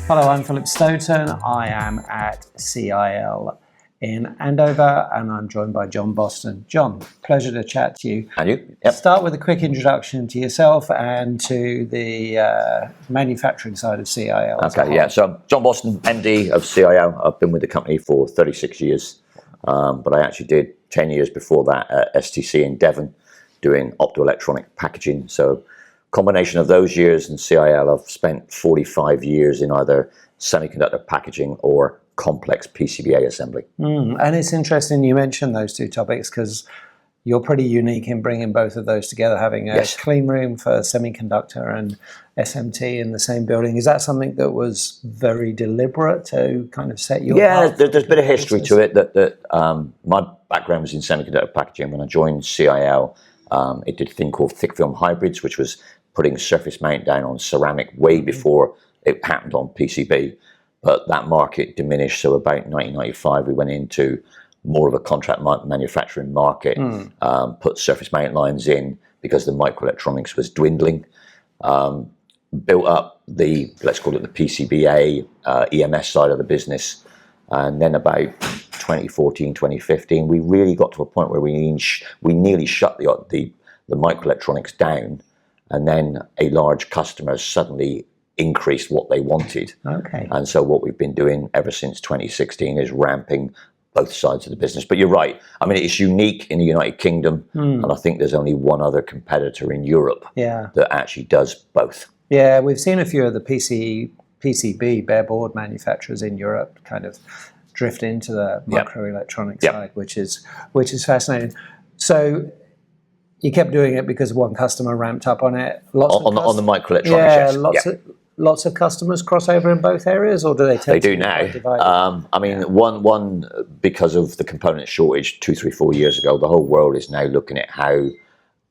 Hello, I'm Philip Stoughton. I am at CIL in Andover, and I'm joined by John Boston. John, pleasure to chat to you. And you? Yep. Start with a quick introduction to yourself and to the manufacturing side of CIL. Okay, yeah. So I'm John Boston, MD of CIL. I've been with the company for 36 years, but I actually did 10 years before that at STC in Devon doing optoelectronic packaging. So combination of those years and CIL, I've spent 45 years in either semiconductor packaging or complex PCBA assembly. And it's interesting you mentioned those two topics because you're pretty unique in bringing both of those together, having a clean room for semiconductor and SMT in the same building. Is that something that was very deliberate to kind of set you apart? Yeah, there's a bit of history to it. That my background was in semiconductor packaging. When I joined CIL, it did a thing called thick film hybrids, which was putting surface mount down on ceramic way before it happened on PCB. But that market diminished, so about 1995 we went into more of a contract manufacturing market, put surface mount lines in because the microelectronics was dwindling, built up the, let's call it the PCBA, EMS side of the business, and then about 2014, 2015, we really got to a point where we nearly shut the microelectronics down, and then a large customer suddenly increased what they wanted. Okay. And so what we've been doing ever since 2016 is ramping both sides of the business. But you're right. I mean, it's unique in the United Kingdom, and I think there's only one other competitor in Europe that actually does both. Yeah, we've seen a few of the PCB bare board manufacturers in Europe kind of drift into the microelectronics side, which is fascinating. So you kept doing it because one customer ramped up on it. On the microelectronics, lots of customers cross over in both areas, or do they? They do now. I mean, one because of the component shortage 2, 3, 4 years ago, the whole world is now looking at how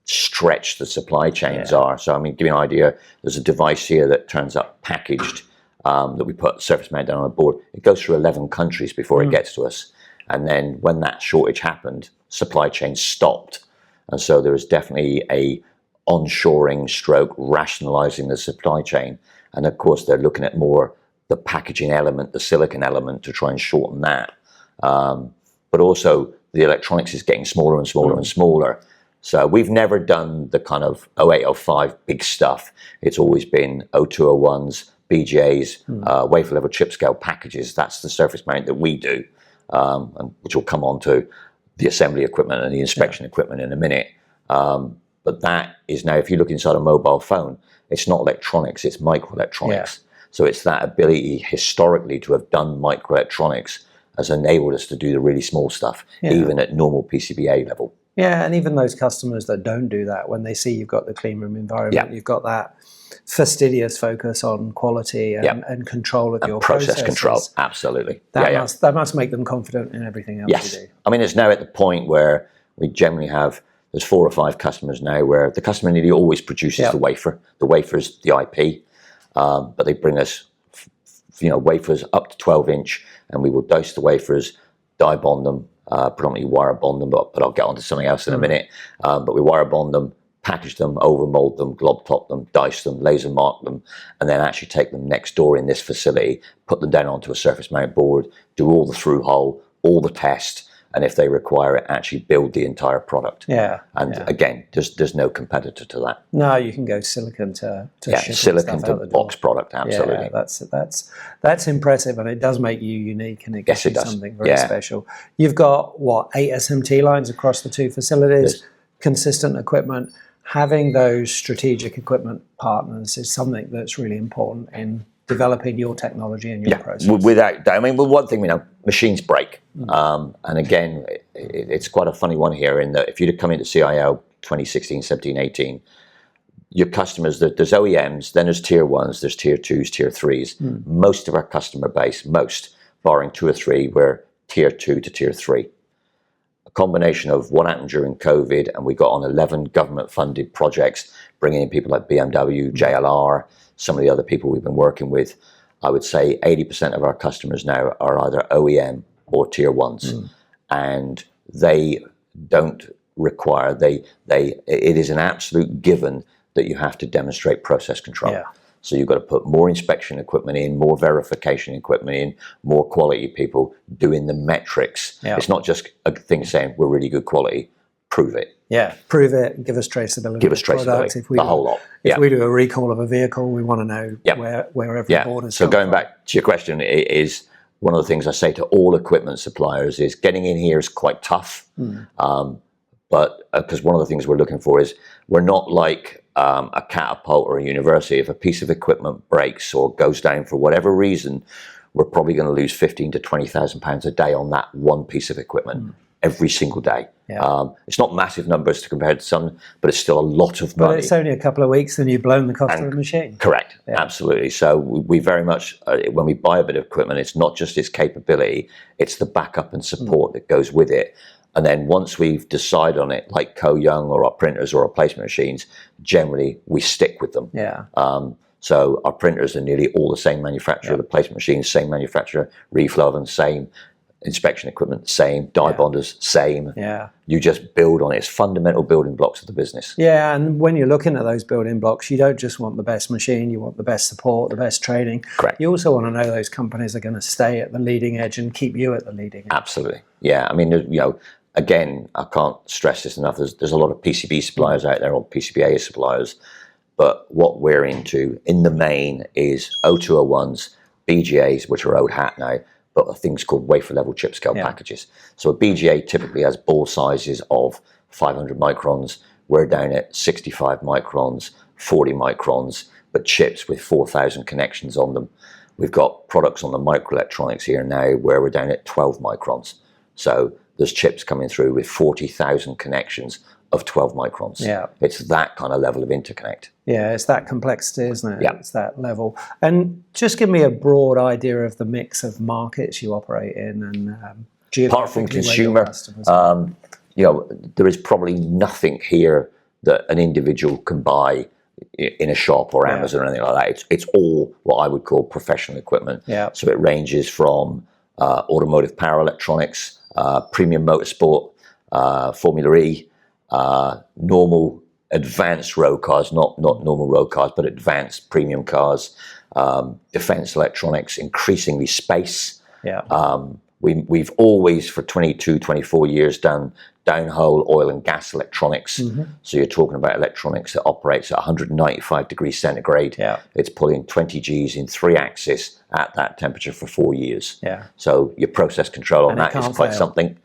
stretched the supply chains are. So I mean, give you an idea. There's a device here that turns up packaged that we put surface mount down on a board. It goes through 11 countries before it gets to us, and then when that shortage happened, supply chains stopped. And so there is definitely a onshoring stroke rationalizing the supply chain. And of course, they're looking at more the packaging element, the silicon element to try and shorten that. But also the electronics is getting smaller and smaller and smaller. So we've never done the kind of 0805 big stuff. It's always been 0201s, BJs, wafer level chip scale packages. That's the surface mount that we do, which will come on to the assembly equipment and the inspection equipment in a minute. But that is now, if you look inside a mobile phone, it's not electronics, it's microelectronics. So it's that ability historically to have done microelectronics has enabled us to do the really small stuff, even at normal PCBA level. Yeah, and even those customers that don't do that, when they see you've got the clean room environment, you've got that fastidious focus on quality and control of your process control. Absolutely. That must make them confident in everything else you do. I mean, it's now at the point where we generally have, there's 4 or 5 customers now where the customer nearly always produces the wafer. The wafer's the IP, but they bring us wafers up to 12-inch, and we will dose the wafers, die bond them, predominantly wire bond them, but I'll get onto something else in a minute. But we wire bond them, package them, overmold them, glob top them, dice them, laser mark them, and then actually take them next door in this facility, put them down onto a surface mount board, do all the through hole, all the tests, and if they require it, actually build the entire product. Again, there's no competitor to that. No, you can go silicon to silicon to box product. Absolutely. Yeah, that's impressive, and it does make you unique, and it gives you something very special. You've got 8 SMT lines across the 2 facilities, consistent equipment. Having those strategic equipment partners is something that's really important in developing your technology and your process. Without doubt. I mean, one thing we know, machines break. And again, it's quite a funny one here in that if you'd have come into CIL 2016, 17, 18, your customers, there's OEMs, then there's tier 1s, there's tier 2s, tier 3s. Most of our customer base, barring 2 or 3, were tier 2 to tier 3. A combination of what happened during COVID, and we got on 11 government-funded projects, bringing in people like BMW, JLR, some of the other people we've been working with. I would say 80% of our customers now are either OEM or tier 1s, and they don't require, it is an absolute given that you have to demonstrate process control. So you've got to put more inspection equipment in, more verification equipment in, more quality people doing the metrics. Yeah. It's not just a thing saying we're really good quality. Prove it. Yeah, prove it. Give us traceability. Give us traceability. If we the whole lot. If we do a recall of a vehicle, we want to know where every board is. So going back to your question, it is one of the things I say to all equipment suppliers is getting in here is quite tough. But because one of the things we're looking for is we're not like a catapult or a university. If a piece of equipment breaks or goes down for whatever reason, we're probably going to lose £15,000 to £20,000 a day on that one piece of equipment every single day. It's not massive numbers to compare to some, but it's still a lot of money. But it's only a couple of weeks and you've blown the cost of the machine. Correct, absolutely. So we very much, when we buy a bit of equipment, it's not just its capability, it's the backup and support that goes with it. And then once we've decided on it, like Co-Young or our printers or our placement machines, generally we stick with them. So our printers are nearly all the same manufacturer, the placement machines, same manufacturer, reflow oven, same, inspection equipment, same, die bonders, same. You just build on it. It's fundamental building blocks of the business. Yeah, and when you're looking at those building blocks, you don't just want the best machine, you want the best support, the best training. Correct. You also want to know those companies are going to stay at the leading edge and keep you at the leading edge. Absolutely. Yeah, I mean, you know, again, I can't stress this enough. There's a lot of PCB suppliers out there, or PCBA suppliers, but what we're into in the main is O201s, BGAs, which are old hat now, but things called wafer level chip scale packages. So a BGA typically has ball sizes of 500 microns. We're down at 65 microns, 40 microns, but chips with 4,000 connections on them. We've got products on the microelectronics here now where we're down at 12 microns. So there's chips coming through with 40,000 connections of 12 microns. It's that kind of level of interconnect. Yeah, it's that complexity, isn't it? It's that level. And just give me a broad idea of the mix of markets you operate in, and apart from consumer, you know, there is probably nothing here that an individual can buy in a shop or Amazon or anything like that. It's all what I would call professional equipment. So it ranges from automotive power electronics, premium motorsport, Formula E, normal advanced road cars, not normal road cars, but advanced premium cars, defense electronics, increasingly space. We've always, for 22, 24 years, done downhole oil and gas electronics. So you're talking about electronics that operates at 195 degrees centigrade. It's pulling 20 Gs in 3-axis at that temperature for 4 years. So your process control on that is quite something.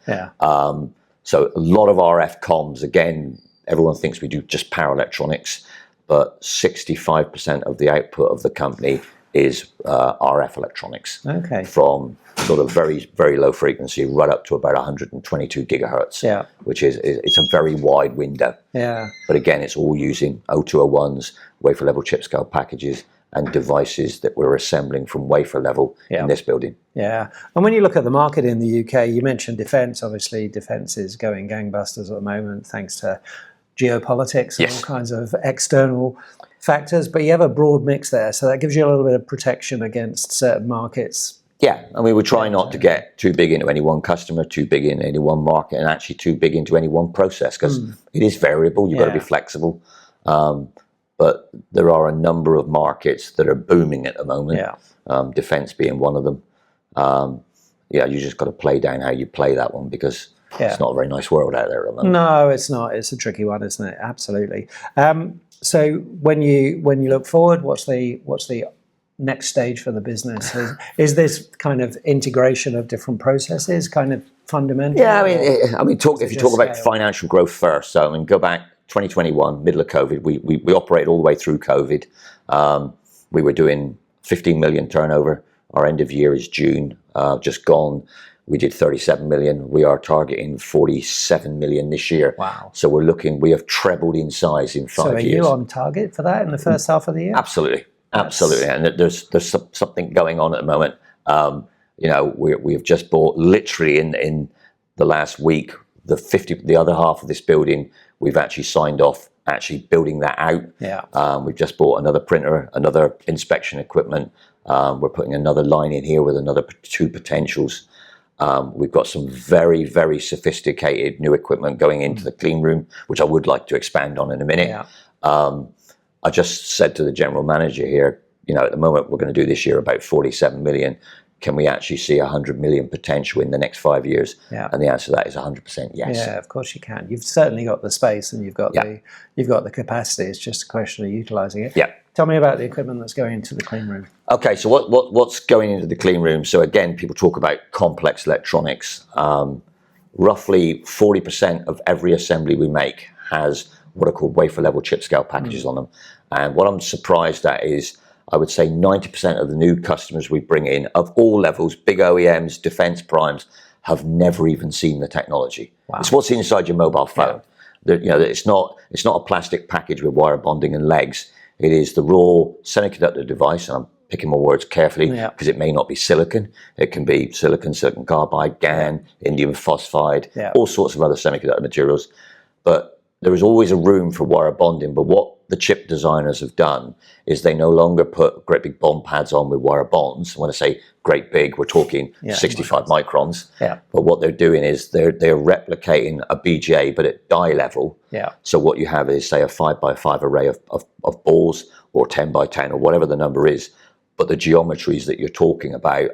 So a lot of RF comms, again, everyone thinks we do just power electronics, but 65% of the output of the company is RF electronics. From sort of very, very low frequency right up to about 122 gigahertz, which is it's a very wide window. But again, it's all using O201s, wafer level chip scale packages, and devices that we're assembling from wafer level in this building. And when you look at the market in the UK, you mentioned defence. Obviously, defence is going gangbusters at the moment thanks to geopolitics and all kinds of external factors, but you have a broad mix there, so that gives you a little bit of protection against certain markets. I mean, we try not to get too big into any one customer, too big in any one market, and actually too big into any one process, because it is variable. You've got to be flexible. But there are a number of markets that are booming at the moment, defense being one of them. You just got to play down how you play that one, because it's not a very nice world out there at the moment. No, it's not. It's a tricky one, isn't it? Absolutely. So when you look forward, what's the next stage for the business? Is this kind of integration of different processes kind of fundamental? I mean, if you talk about financial growth first, so I mean, go back 2021, middle of COVID, we operated all the way through COVID. We were doing 15 million turnover. Our end of year is June, just gone. We did 37 million. We are targeting 47 million this year. Wow. So we have trebled in size in 5 years. So are you on target for that in the first half of the year? Absolutely. And there's something going on at the moment. You know, we've just bought, literally in the last week, the other half of this building, we've actually signed off actually building that out. We've just bought another printer, another inspection equipment. We're putting another line in here with another 2 potentials. We've got some very, very sophisticated new equipment going into the clean room, which I would like to expand on in a minute. I just said to the general manager here, you know, at the moment we're going to do this year about 47 million. Can we actually see 100 million potential in the next 5 years? Yeah. And the answer to that is 100% yes. Yeah, of course you can. You've certainly got the space and you've got the capacity. It's just a question of utilising it. Yeah. Tell me about the equipment that's going into the clean room. Okay, so what's going into the clean room? So again, people talk about complex electronics. Roughly 40% of every assembly we make has what are called wafer level chip scale packages on them. And what I'm surprised at is, I would say 90% of the new customers we bring in of all levels, big OEMs, defense primes, have never even seen the technology. Wow. It's what's inside your mobile phone. Yeah. You know, it's not a plastic package with wire bonding and legs. It is the raw semiconductor device, and I'm picking my words carefully because it may not be silicon. It can be silicon, silicon carbide, GaN, indium phosphide, all sorts of other semiconductor materials. But there is always a room for wire bonding. But what the chip designers have done is they no longer put great big bond pads on with wire bonds. When I say great big, we're talking 65 microns. Yeah. But what they're doing is they're replicating a BGA, but at die level. Yeah. So what you have is, say, a 5x5 array of balls, or 10x10, or whatever the number is. But the geometries that you're talking about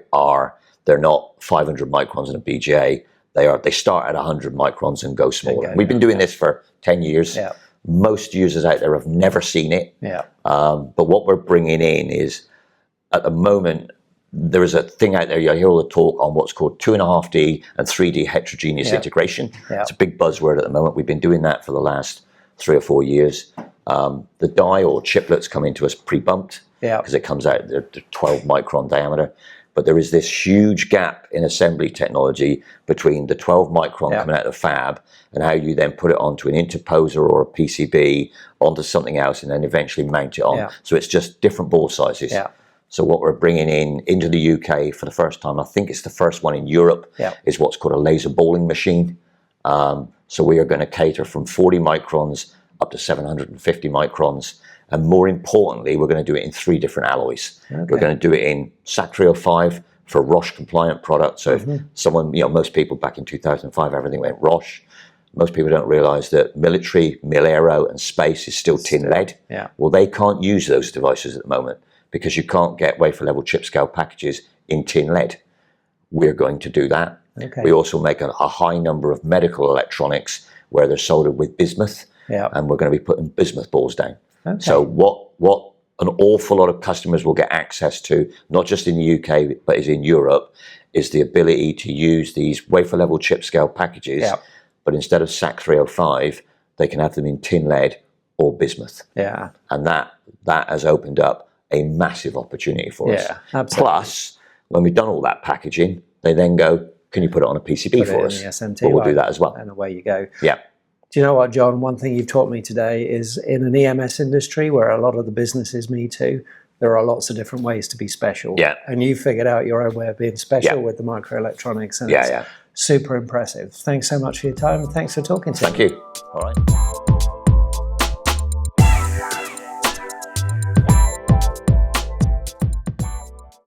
they're not 500 microns in a BGA. They start at 100 microns and go smaller. We've been doing this for 10 years. Yeah. Most users out there have never seen it. Yeah. But what we're bringing in is, at the moment, there is a thing out there, you hear all the talk on what's called 2.5D and 3D heterogeneous integration. Yeah. It's a big buzzword at the moment. We've been doing that for the last 3 or 4 years. The die or chiplets come into us pre-bumped because it comes out, they're 12 micron diameter. But there is this huge gap in assembly technology between the 12 micron coming out of the fab and how you then put it onto an interposer or a PCB onto something else and then eventually mount it on. Yeah. So it's just different ball sizes. Yeah. So what we're bringing into the UK for the first time, I think it's the first one in Europe, is what's called a laser balling machine. So we are going to cater from 40 microns up to 750 microns. And more importantly, we're going to do it in 3 different alloys. Okay. We're going to do it in SAC 305 for RoHS compliant products. So if someone, most people back in 2005, everything went RoHS. Most people don't realize that military, mil-aero and space is still tin lead. Yeah. Well, they can't use those devices at the moment because you can't get wafer level chip scale packages in tin lead. We're going to do that. Okay. We also make a high number of medical electronics where they're soldered with bismuth. Yeah. And we're going to be putting bismuth balls down. Okay. So what an awful lot of customers will get access to, not just in the UK, but is in Europe, is the ability to use these wafer level chip scale packages, but instead of SAC 305, they can have them in tin lead or bismuth. Yeah. And that has opened up a massive opportunity for us. Absolutely. Plus, when we've done all that packaging, they then go, can you put it on a PCB for us? SMT well, we'll do that as well. And away you go. Yeah. Do you know what, John? One thing you've taught me today is in an EMS industry where a lot of the business is me too, there are lots of different ways to be special. Yeah. And you figured out your own way of being special with the microelectronics. And it's super impressive. Thanks so much for your time. Thanks for talking to me. Thank you. All right.